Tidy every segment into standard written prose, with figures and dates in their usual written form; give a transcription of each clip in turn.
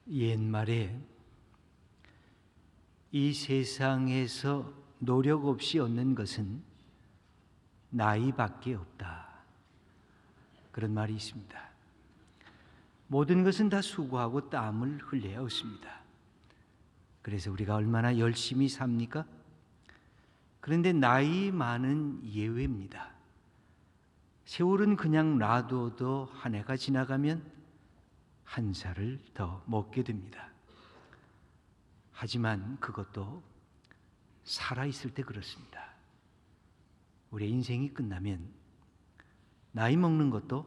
옛말에 이 세상에서 노력 없이 얻는 것은 나이밖에 없다, 그런 말이 있습니다. 모든 것은 다 수고하고 땀을 흘려야 얻습니다. 그래서 우리가 얼마나 열심히 삽니까? 그런데 나이 많은 예외입니다. 세월은 그냥 놔둬도 한 해가 지나가면 한 살을 더 먹게 됩니다. 하지만 그것도 살아있을 때 그렇습니다. 우리의 인생이 끝나면 나이 먹는 것도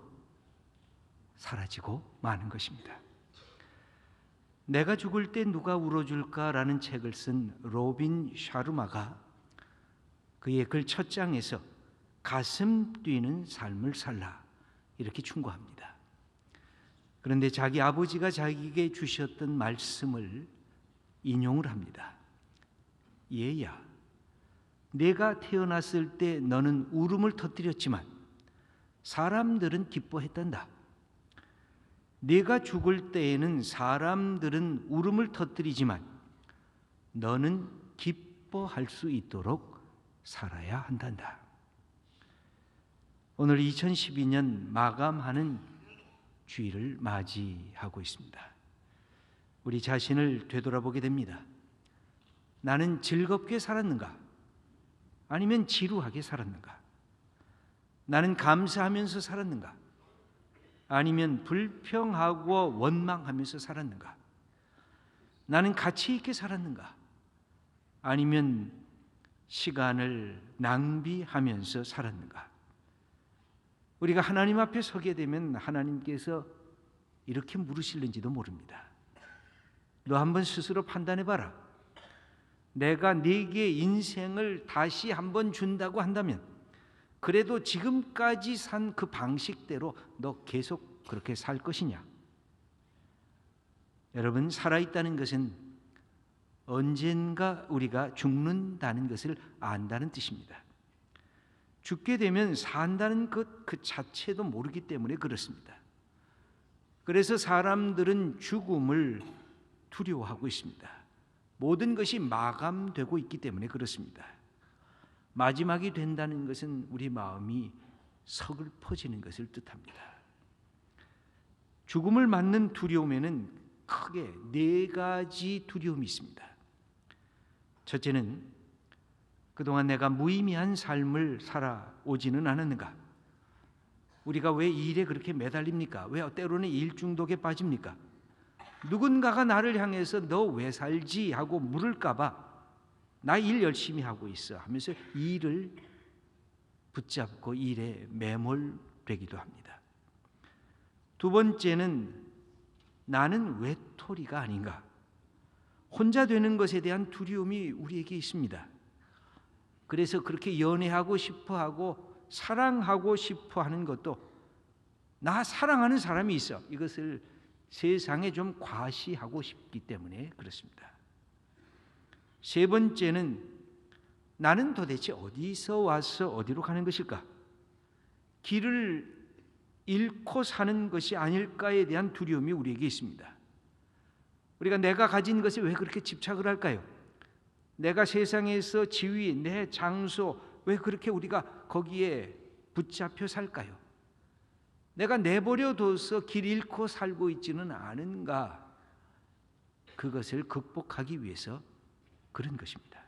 사라지고 마는 것입니다. 내가 죽을 때 누가 울어줄까라는 책을 쓴 로빈 샤르마가 그의 글 첫 장에서 가슴 뛰는 삶을 살라 이렇게 충고합니다. 그런데 자기 아버지가 자기에게 주셨던 말씀을 인용을 합니다. 얘야, 내가 태어났을 때 너는 울음을 터뜨렸지만 사람들은 기뻐했단다. 네가 죽을 때에는 사람들은 울음을 터뜨리지만 너는 기뻐할 수 있도록 살아야 한단다. 오늘 2012년 마감하는 주일을 맞이하고 있습니다. 우리 자신을 되돌아보게 됩니다. 나는 즐겁게 살았는가? 아니면 지루하게 살았는가? 나는 감사하면서 살았는가? 아니면 불평하고 원망하면서 살았는가? 나는 가치 있게 살았는가? 아니면 시간을 낭비하면서 살았는가? 우리가 하나님 앞에 서게 되면 하나님께서 이렇게 물으실는지도 모릅니다. 너 한번 스스로 판단해봐라. 내가 네게 인생을 다시 한번 준다고 한다면 그래도 지금까지 산 그 방식대로 너 계속 그렇게 살 것이냐? 여러분, 살아있다는 것은 언젠가 우리가 죽는다는 것을 안다는 뜻입니다. 죽게 되면 산다는 것 그 자체도 모르기 때문에 그렇습니다. 그래서 사람들은 죽음을 두려워하고 있습니다. 모든 것이 마감되고 있기 때문에 그렇습니다. 마지막이 된다는 것은 우리 마음이 서글퍼지는 것을 뜻합니다. 죽음을 맞는 두려움에는 크게 네 가지 두려움이 있습니다. 첫째는 그동안 내가 무의미한 삶을 살아오지는 않았는가? 우리가 왜 일에 그렇게 매달립니까? 왜 때로는 일 중독에 빠집니까? 누군가가 나를 향해서 너 왜 살지? 하고 물을까 봐 나 일 열심히 하고 있어 하면서 일을 붙잡고 일에 매몰되기도 합니다. 두 번째는 나는 외톨이가 아닌가? 혼자 되는 것에 대한 두려움이 우리에게 있습니다. 그래서 그렇게 연애하고 싶어하고 사랑하고 싶어하는 것도 나 사랑하는 사람이 있어, 이것을 세상에 좀 과시하고 싶기 때문에 그렇습니다. 세 번째는 나는 도대체 어디서 와서 어디로 가는 것일까? 길을 잃고 사는 것이 아닐까에 대한 두려움이 우리에게 있습니다. 우리가 내가 가진 것에 왜 그렇게 집착을 할까요? 내가 세상에서 지위, 내 장소, 왜 그렇게 우리가 거기에 붙잡혀 살까요? 내가 내버려둬서 길 잃고 살고 있지는 않은가? 그것을 극복하기 위해서 그런 것입니다.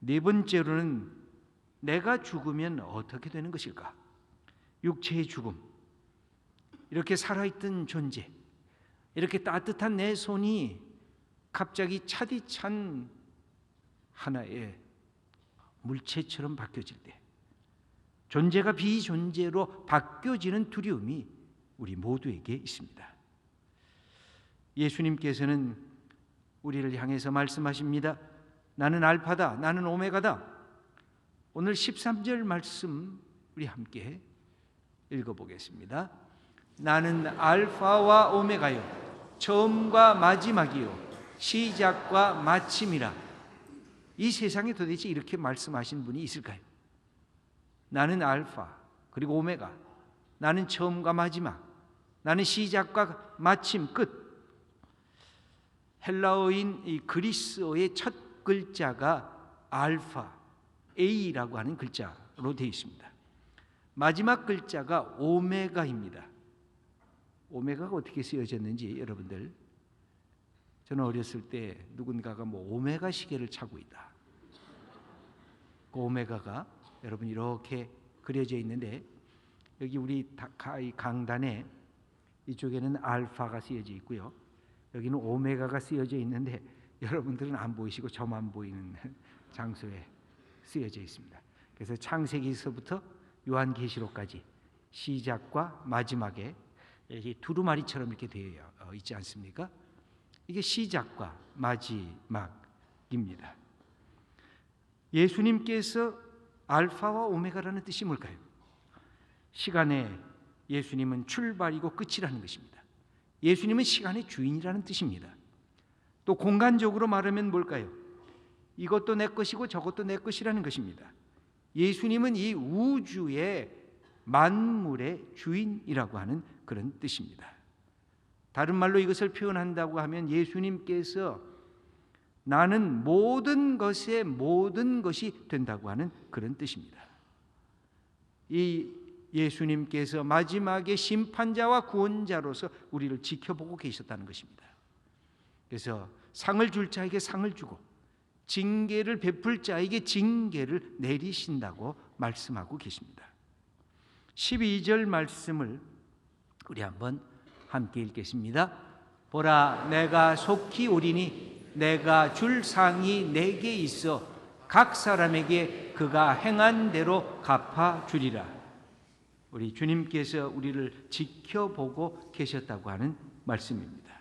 네 번째로는 내가 죽으면 어떻게 되는 것일까? 육체의 죽음, 이렇게 살아있던 존재, 이렇게 따뜻한 내 손이 갑자기 차디찬 하나의 물체처럼 바뀌어질 때, 존재가 비존재로 바뀌어지는 두려움이 우리 모두에게 있습니다. 예수님께서는 우리를 향해서 말씀하십니다. 나는 알파다, 나는 오메가다. 오늘 13절 말씀 우리 함께 읽어보겠습니다. 나는 알파와 오메가요, 처음과 마지막이요, 시작과 마침이라. 이 세상에 도대체 이렇게 말씀하신 분이 있을까요? 나는 알파 그리고 오메가, 나는 처음과 마지막, 나는 시작과 마침, 끝. 헬라어인 이 그리스어의 첫 글자가 알파, A라고 하는 글자로 되어 있습니다. 마지막 글자가 오메가입니다. 오메가가 어떻게 쓰여졌는지 여러분들, 저는 어렸을 때 누군가가 오메가 시계를 차고 있다. 그 오메가가 여러분 이렇게 그려져 있는데, 여기 우리 강단에 이쪽에는 알파가 쓰여져 있고요, 여기는 오메가가 쓰여져 있는데 여러분들은 안 보이시고 저만 보이는 장소에 쓰여져 있습니다. 그래서 창세기서부터 요한계시록까지 시작과 마지막에 두루마리처럼 이렇게 되어 있지 않습니까? 이게 시작과 마지막입니다. 예수님께서 알파와 오메가라는 뜻이 뭘까요? 시간의 예수님은 출발이고 끝이라는 것입니다. 예수님은 시간의 주인이라는 뜻입니다. 또 공간적으로 말하면 뭘까요? 이것도 내 것이고 저것도 내 것이라는 것입니다. 예수님은 이 우주의 만물의 주인이라고 하는 그런 뜻입니다. 다른 말로 이것을 표현한다고 하면 예수님께서 나는 모든 것의 모든 것이 된다고 하는 그런 뜻입니다. 이 예수님께서 마지막에 심판자와 구원자로서 우리를 지켜보고 계셨다는 것입니다. 그래서 상을 줄 자에게 상을 주고 징계를 베풀 자에게 징계를 내리신다고 말씀하고 계십니다. 12절 말씀을 우리 한번 함께 읽겠습니다. 보라, 내가 속히 오리니 내가 줄 상이 내게 있어 각 사람에게 그가 행한 대로 갚아주리라. 우리 주님께서 우리를 지켜보고 계셨다고 하는 말씀입니다.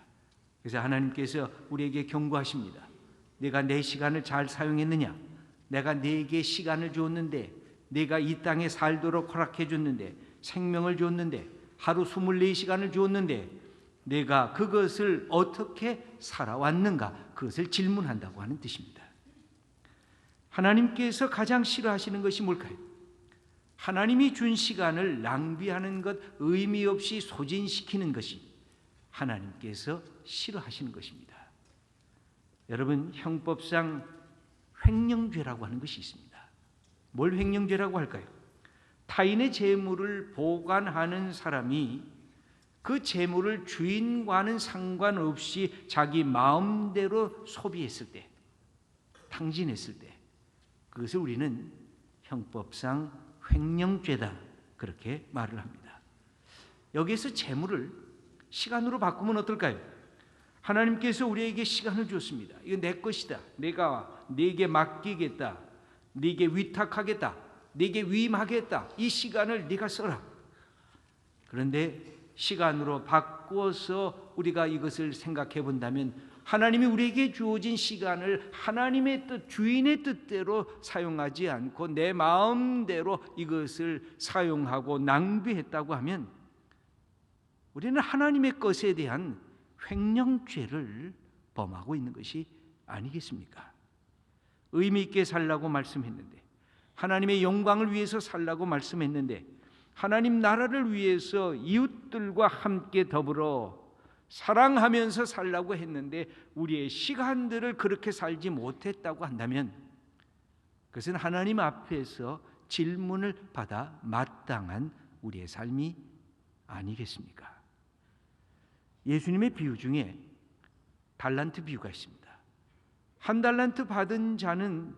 그래서 하나님께서 우리에게 경고하십니다. 내가 내 시간을 잘 사용했느냐? 내가 네게 시간을 줬는데, 네가 이 땅에 살도록 허락해 줬는데, 생명을 줬는데, 하루 24시간을 줬는데 내가 그것을 어떻게 살아왔는가? 그것을 질문한다고 하는 뜻입니다. 하나님께서 가장 싫어하시는 것이 뭘까요? 하나님이 준 시간을 낭비하는 것, 의미 없이 소진시키는 것이 하나님께서 싫어하시는 것입니다. 여러분, 형법상 횡령죄라고 하는 것이 있습니다. 뭘 횡령죄라고 할까요? 타인의 재물을 보관하는 사람이 그 재물을 주인과는 상관없이 자기 마음대로 소비했을 때, 탕진했을 때, 그것을 우리는 형법상 횡령죄다, 그렇게 말을 합니다. 여기에서 재물을 시간으로 바꾸면 어떨까요? 하나님께서 우리에게 시간을 줬습니다. 이거 내 것이다. 내가 네게 맡기겠다. 네게 위탁하겠다. 네게 위임하겠다. 이 시간을 네가 써라. 그런데 시간으로 바꾸어서 우리가 이것을 생각해 본다면 하나님이 우리에게 주어진 시간을 하나님의 뜻, 주인의 뜻대로 사용하지 않고 내 마음대로 이것을 사용하고 낭비했다고 하면 우리는 하나님의 것에 대한 횡령죄를 범하고 있는 것이 아니겠습니까? 의미 있게 살라고 말씀했는데, 하나님의 영광을 위해서 살라고 말씀했는데, 하나님 나라를 위해서 이웃들과 함께 더불어 사랑하면서 살라고 했는데 우리의 시간들을 그렇게 살지 못했다고 한다면 그것은 하나님 앞에서 질문을 받아 마땅한 우리의 삶이 아니겠습니까? 예수님의 비유 중에 달란트 비유가 있습니다. 한 달란트 받은 자는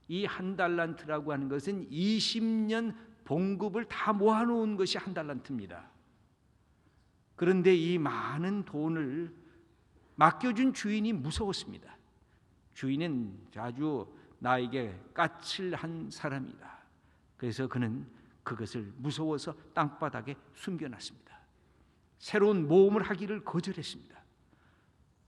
이 한 달란트라고 하는 것은 20년 봉급을 다 모아놓은 것이 한 달란트입니다. 그런데 이 많은 돈을 맡겨준 주인이 무서웠습니다. 주인은 아주 나에게 까칠한 사람이다. 그래서 그는 그것을 무서워서 땅바닥에 숨겨놨습니다. 새로운 모험을 하기를 거절했습니다.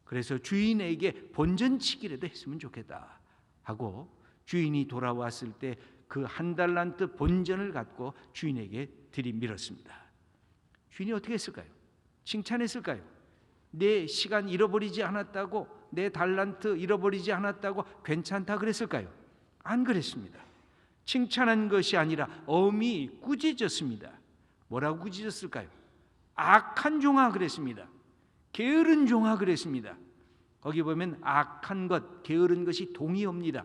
그래서 주인에게 본전치기라도 했으면 좋겠다 하고 주인이 돌아왔을 때 그 한 달란트 본전을 갖고 주인에게 들이밀었습니다. 주인이 어떻게 했을까요? 칭찬했을까요? 내 시간 잃어버리지 않았다고, 내 달란트 잃어버리지 않았다고 괜찮다 그랬을까요? 안 그랬습니다. 칭찬한 것이 아니라 엄히 꾸짖었습니다. 뭐라고 꾸짖었을까요? 악한 종아 그랬습니다. 게으른 종아 그랬습니다. 거기 보면 악한 것, 게으른 것이 동의옵니다.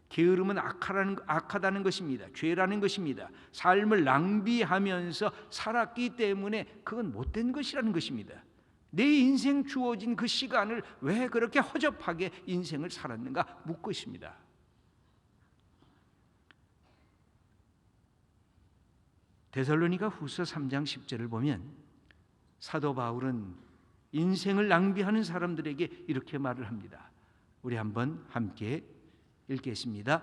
게으름은 악하다는 것입니다. 죄라는 것입니다. 삶을 낭비하면서 살았기 때문에 그건 못된 것이라는 것입니다. 내 인생 주어진 그 시간을 왜 그렇게 허접하게 인생을 살았는가 묻고 있습니다. 데살로니가 후서 3장 10절을 보면 사도 바울은 인생을 낭비하는 사람들에게 이렇게 말을 합니다. 우리 한번 함께 읽겠습니다.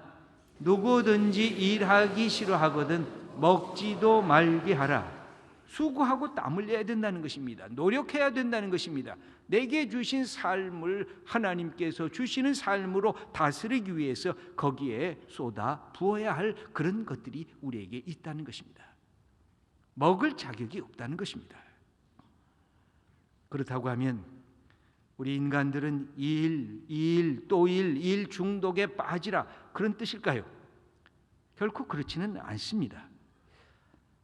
누구든지 일하기 싫어하거든 먹지도 말게 하라. 수고하고 땀 흘려야 된다는 것입니다. 노력해야 된다는 것입니다. 내게 주신 삶을 하나님께서 주시는 삶으로 다스리기 위해서 거기에 쏟아 부어야 할 그런 것들이 우리에게 있다는 것입니다. 먹을 자격이 없다는 것입니다. 그렇다고 하면 우리 인간들은 일 중독에 빠지라 그런 뜻일까요? 결코 그렇지는 않습니다.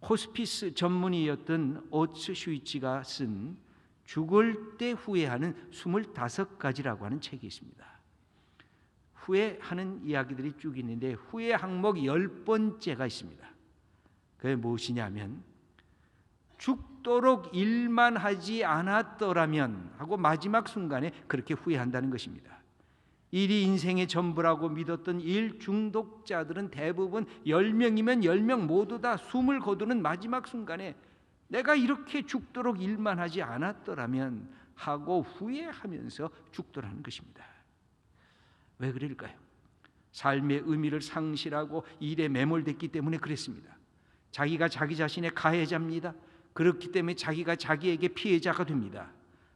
호스피스 전문의였던 오츠 슈이치가 쓴 죽을 때 후회하는 25가지라고 하는 책이 있습니다. 후회하는 이야기들이 쭉 있는데 후회 항목 10번째가 있습니다. 그게 무엇이냐면 죽도록 일만 하지 않았더라면 하고 마지막 순간에 그렇게 후회한다는 것입니다. 일이 인생의 전부라고 믿었던 일 중독자들은 대부분 10명이면 10명 모두 다 숨을 거두는 마지막 순간에 내가 이렇게 죽도록 일만 하지 않았더라면 하고 후회하면서 죽더라는 것입니다. 왜 그럴까요? 삶의 의미를 상실하고 일에 매몰됐기 때문에 그랬습니다. 자기가 자기 자신의 가해자입니다. 그렇기 때문에 자기가 자기에게 피해자가 됩니다.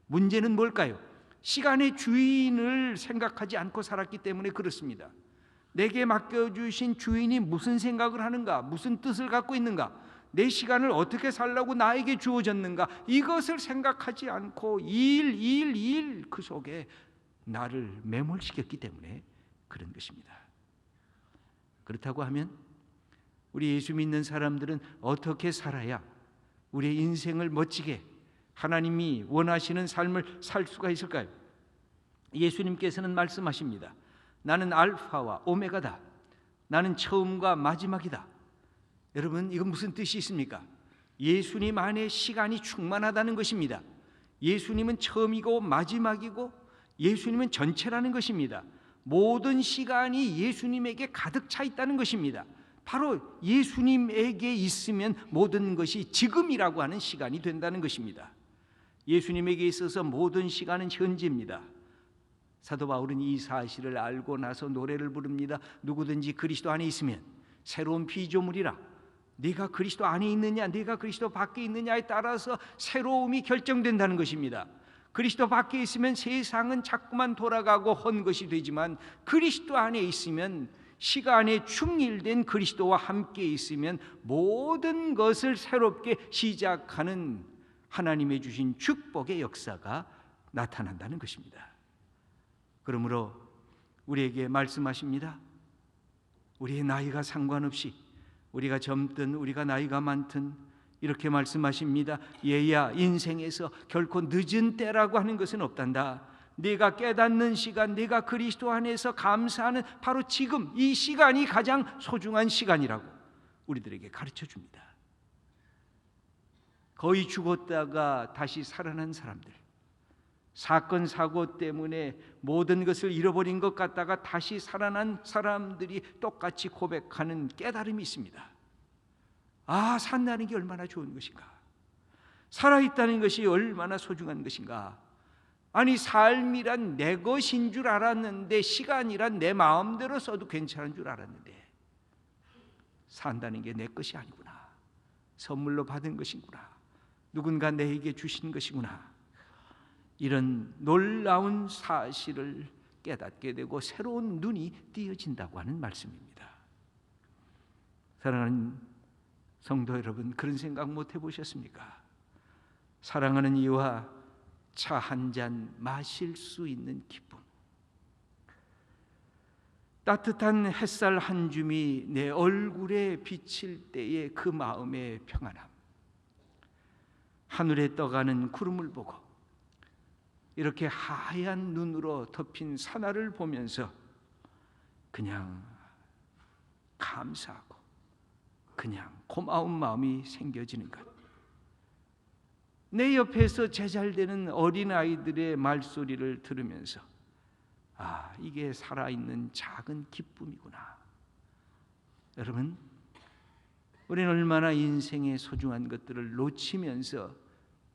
문제는 뭘까요? 시간의 주인을 생각하지 않고 살았기 때문에 그렇습니다. 내게 맡겨주신 주인이 무슨 생각을 하는가, 무슨 뜻을 갖고 있는가, 내 시간을 어떻게 살라고 나에게 주어졌는가, 이것을 생각하지 않고 일 그 속에 나를 매몰시켰기 때문에 그런 것입니다. 그렇다고 하면 우리 예수 믿는 사람들은 어떻게 살아야 우리의 인생을 멋지게 하나님이 원하시는 삶을 살 수가 있을까요? 예수님께서는 말씀하십니다. 나는 알파와 오메가다. 나는 처음과 마지막이다. 여러분, 이건 무슨 뜻이 있습니까? 예수님 안에 시간이 충만하다는 것입니다. 예수님은 처음이고 마지막이고 예수님은 전체라는 것입니다. 모든 시간이 예수님에게 가득 차 있다는 것입니다. 바로 예수님에게 있으면 모든 것이 지금이라고 하는 시간이 된다는 것입니다. 예수님에게 있어서 모든 시간은 현재입니다. 사도 바울은 이 사실을 알고 나서 노래를 부릅니다. 누구든지 그리스도 안에 있으면 새로운 피조물이라. 네가 그리스도 안에 있느냐, 네가 그리스도 밖에 있느냐에 따라서 새로움이 결정된다는 것입니다. 그리스도 밖에 있으면 세상은 자꾸만 돌아가고 헛 것이 되지만 그리스도 안에 있으면 시간에 충일된 그리스도와 함께 있으면 모든 것을 새롭게 시작하는 하나님의 주신 축복의 역사가 나타난다는 것입니다. 그러므로 우리에게 말씀하십니다. 우리의 나이가 상관없이 우리가 젊든 우리가 나이가 많든 이렇게 말씀하십니다. 얘야, 인생에서 결코 늦은 때라고 하는 것은 없단다. 네가 깨닫는 시간, 네가 그리스도 안에서 감사하는 바로 지금 이 시간이 가장 소중한 시간이라고 우리들에게 가르쳐 줍니다. 거의 죽었다가 다시 살아난 사람들, 사건 사고 때문에 모든 것을 잃어버린 것 같다가 다시 살아난 사람들이 똑같이 고백하는 깨달음이 있습니다. 아, 산다는 게 얼마나 좋은 것인가, 살아있다는 것이 얼마나 소중한 것인가. 아니, 삶이란 내 것인 줄 알았는데, 시간이란 내 마음대로 써도 괜찮은 줄 알았는데, 산다는 게 내 것이 아니구나, 선물로 받은 것이구나, 누군가 내게 주신 것이구나. 이런 놀라운 사실을 깨닫게 되고 새로운 눈이 띄어진다고 하는 말씀입니다. 사랑하는 성도 여러분, 그런 생각 못 해보셨습니까? 사랑하는 이와 차 한 잔 마실 수 있는 기쁨, 따뜻한 햇살 한 줌이 내 얼굴에 비칠 때의 그 마음의 평안함, 하늘에 떠가는 구름을 보고 이렇게 하얀 눈으로 덮인 사나를 보면서 그냥 감사하고 그냥 고마운 마음이 생겨지는 것. 내 옆에서 제잘되는 어린아이들의 말소리를 들으면서 이게 살아있는 작은 기쁨이구나. 여러분, 우리는 얼마나 인생의 소중한 것들을 놓치면서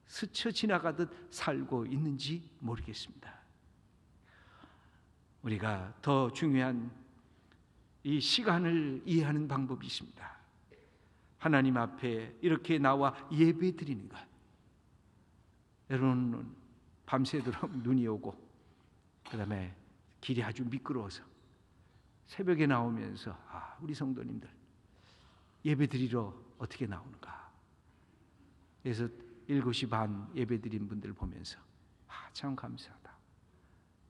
스쳐 지나가듯 살고 있는지 모르겠습니다. 우리가 더 중요한 이 시간을 이해하는 방법이 있습니다. 하나님 앞에 이렇게 나와 예배 드리는 것. 여러분, 밤새도록 눈이 오고 그 다음에 길이 아주 미끄러워서 새벽에 나오면서 우리 성도님들 예배 드리러 어떻게 나오는가. 그래서 7시 반 예배 드린 분들 보면서 참 감사하다.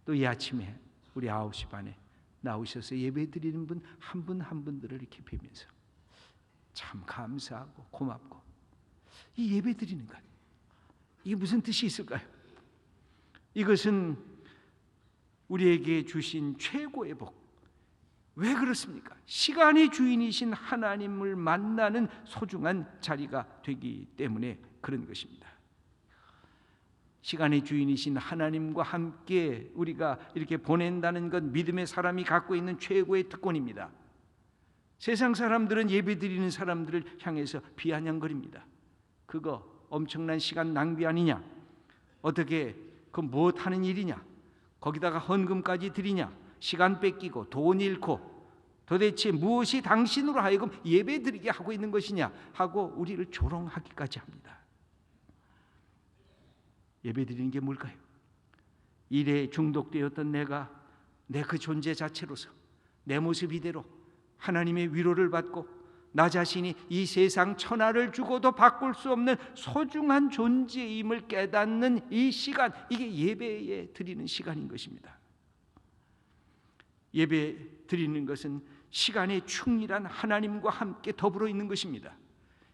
또 이 아침에 우리 9시 반에 나오셔서 예배 드리는 분 한 분 한 분들을 이렇게 뵈면서 참 감사하고 고맙고, 이 예배 드리는 것, 이게 무슨 뜻이 있을까요? 이것은 우리에게 주신 최고의 복. 왜 그렇습니까? 시간의 주인이신 하나님을 만나는 소중한 자리가 되기 때문에 그런 것입니다. 시간의 주인이신 하나님과 함께 우리가 이렇게 보낸다는 것, 믿음의 사람이 갖고 있는 최고의 특권입니다. 세상 사람들은 예배드리는 사람들을 향해서 비아냥거립니다. 그거 엄청난 시간 낭비 아니냐? 어떻게 그 무엇하는 일이냐? 거기다가 헌금까지 드리냐? 시간 뺏기고 돈 잃고 도대체 무엇이 당신으로 하여금 예배드리게 하고 있는 것이냐 하고 우리를 조롱하기까지 합니다. 예배드리는 게 뭘까요? 일에 중독되었던 내가 내 그 존재 자체로서 내 모습 이대로 하나님의 위로를 받고 나 자신이 이 세상 천하를 주고도 바꿀 수 없는 소중한 존재임을 깨닫는 이 시간, 이게 예배에 드리는 시간인 것입니다. 예배 드리는 것은 시간의 충실한 하나님과 함께 더불어 있는 것입니다.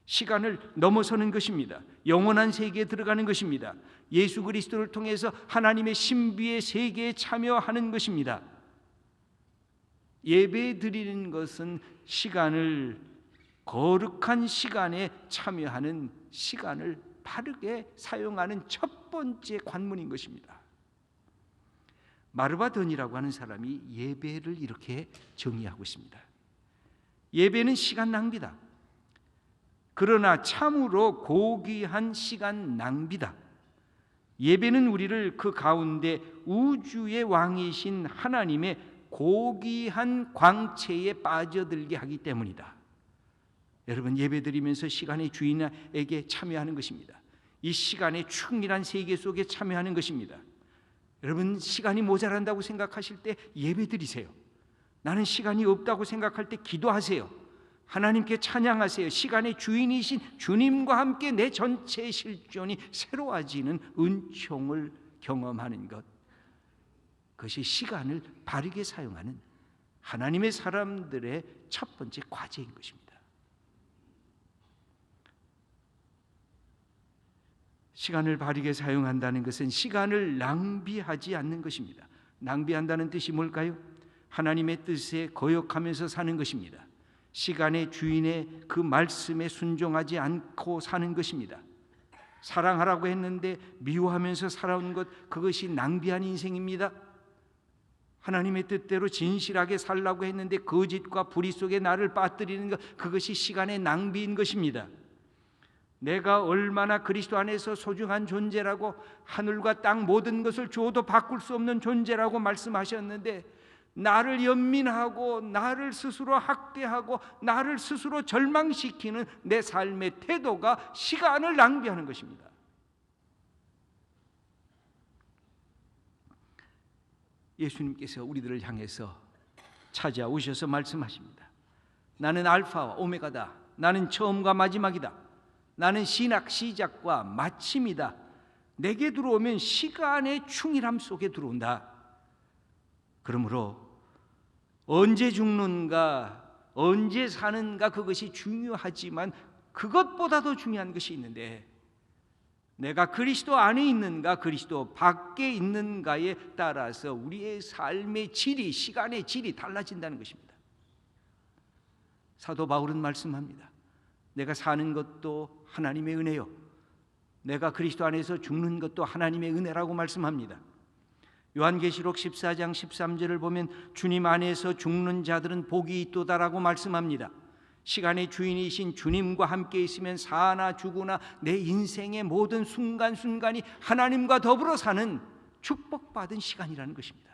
시간을 넘어서는 것입니다. 영원한 세계에 들어가는 것입니다. 예수 그리스도를 통해서 하나님의 신비의 세계에 참여하는 것입니다. 예배 드리는 것은 시간을, 거룩한 시간에 참여하는 시간을 바르게 사용하는 첫 번째 관문인 것입니다. 마르바던이라고 하는 사람이 예배를 이렇게 정의하고 있습니다. 예배는 시간 낭비다. 그러나 참으로 고귀한 시간 낭비다. 예배는 우리를 그 가운데 우주의 왕이신 하나님의 고귀한 광채에 빠져들게 하기 때문이다. 여러분, 예배드리면서 시간의 주인에게 참여하는 것입니다. 이 시간의 충실한 세계 속에 참여하는 것입니다. 여러분, 시간이 모자란다고 생각하실 때 예배드리세요. 나는 시간이 없다고 생각할 때 기도하세요. 하나님께 찬양하세요. 시간의 주인이신 주님과 함께 내 전체의 실존이 새로워지는 은총을 경험하는 것, 그것이 시간을 바르게 사용하는 하나님의 사람들의 첫 번째 과제인 것입니다. 시간을 바르게 사용한다는 것은 시간을 낭비하지 않는 것입니다. 낭비한다는 뜻이 뭘까요? 하나님의 뜻에 거역하면서 사는 것입니다. 시간의 주인의 그 말씀에 순종하지 않고 사는 것입니다. 사랑하라고 했는데 미워하면서 살아온 것, 그것이 낭비한 인생입니다. 하나님의 뜻대로 진실하게 살라고 했는데 거짓과 불의 속에 나를 빠뜨리는 것, 그것이 시간의 낭비인 것입니다. 내가 얼마나 그리스도 안에서 소중한 존재라고, 하늘과 땅 모든 것을 주어도 바꿀 수 없는 존재라고 말씀하셨는데, 나를 연민하고 나를 스스로 학대하고 나를 스스로 절망시키는 내 삶의 태도가 시간을 낭비하는 것입니다. 예수님께서 우리들을 향해서 찾아오셔서 말씀하십니다. 나는 알파와 오메가다. 나는 처음과 마지막이다. 나는 신학 시작과 마침이다. 내게 들어오면 시간의 충실함 속에 들어온다. 그러므로 언제 죽는가, 언제 사는가, 그것이 중요하지만 그것보다도 중요한 것이 있는데, 내가 그리스도 안에 있는가 그리스도 밖에 있는가에 따라서 우리의 삶의 질이, 시간의 질이 달라진다는 것입니다. 사도 바울은 말씀합니다. 내가 사는 것도 하나님의 은혜요, 내가 그리스도 안에서 죽는 것도 하나님의 은혜라고 말씀합니다. 요한계시록 14장 13절을 보면 주님 안에서 죽는 자들은 복이 있도다라고 말씀합니다. 시간의 주인이신 주님과 함께 있으면 사나 죽으나 내 인생의 모든 순간순간이 하나님과 더불어 사는 축복받은 시간이라는 것입니다.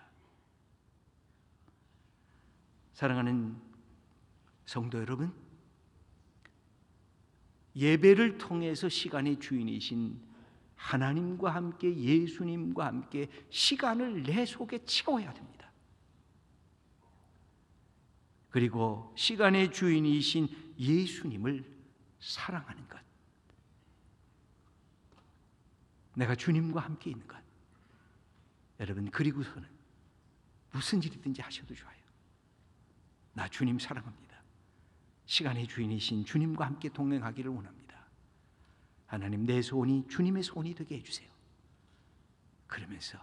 사랑하는 성도 여러분, 예배를 통해서 시간의 주인이신 하나님과 함께, 예수님과 함께 시간을 내 속에 채워야 됩니다. 그리고 시간의 주인이신 예수님을 사랑하는 것, 내가 주님과 함께 있는 것, 여러분, 그리고서는 무슨 일이든지 하셔도 좋아요. 나 주님 사랑합니다. 시간의 주인이신 주님과 함께 동행하기를 원합니다. 하나님, 내 소원이 주님의 소원이 되게 해주세요. 그러면서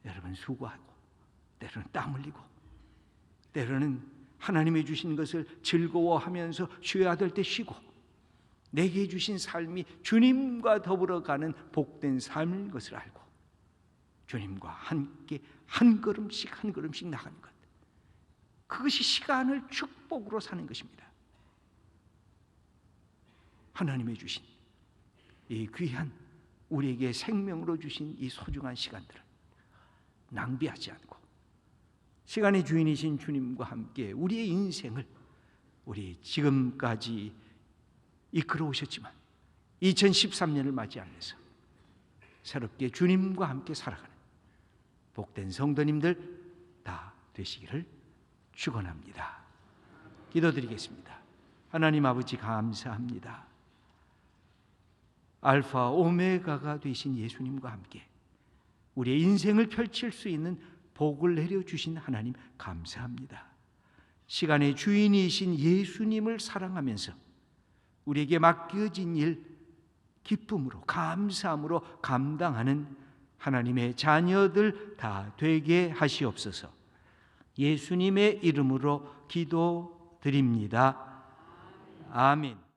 여러분 수고하고, 때로는 땀 흘리고, 때로는 하나님이 주신 것을 즐거워하면서 쉬어야 될 때 쉬고, 내게 주신 삶이 주님과 더불어 가는 복된 삶인 것을 알고 주님과 함께 한 걸음씩 한 걸음씩 나가는 것, 그것이 시간을 축복으로 사는 것입니다. 하나님이 주신 이 귀한, 우리에게 생명으로 주신 이 소중한 시간들을 낭비하지 않고 시간의 주인이신 주님과 함께 우리의 인생을, 우리 지금까지 이끌어 오셨지만 2013년을 맞이하면서 새롭게 주님과 함께 살아가는 복된 성도님들 다 되시기를 축원합니다. 기도드리겠습니다. 하나님 아버지, 감사합니다. 알파 오메가가 되신 예수님과 함께 우리의 인생을 펼칠 수 있는 복을 내려주신 하나님 감사합니다. 시간의 주인이신 예수님을 사랑하면서 우리에게 맡겨진 일 기쁨으로, 감사함으로 감당하는 하나님의 자녀들 다 되게 하시옵소서. 예수님의 이름으로 기도드립니다. 아멘.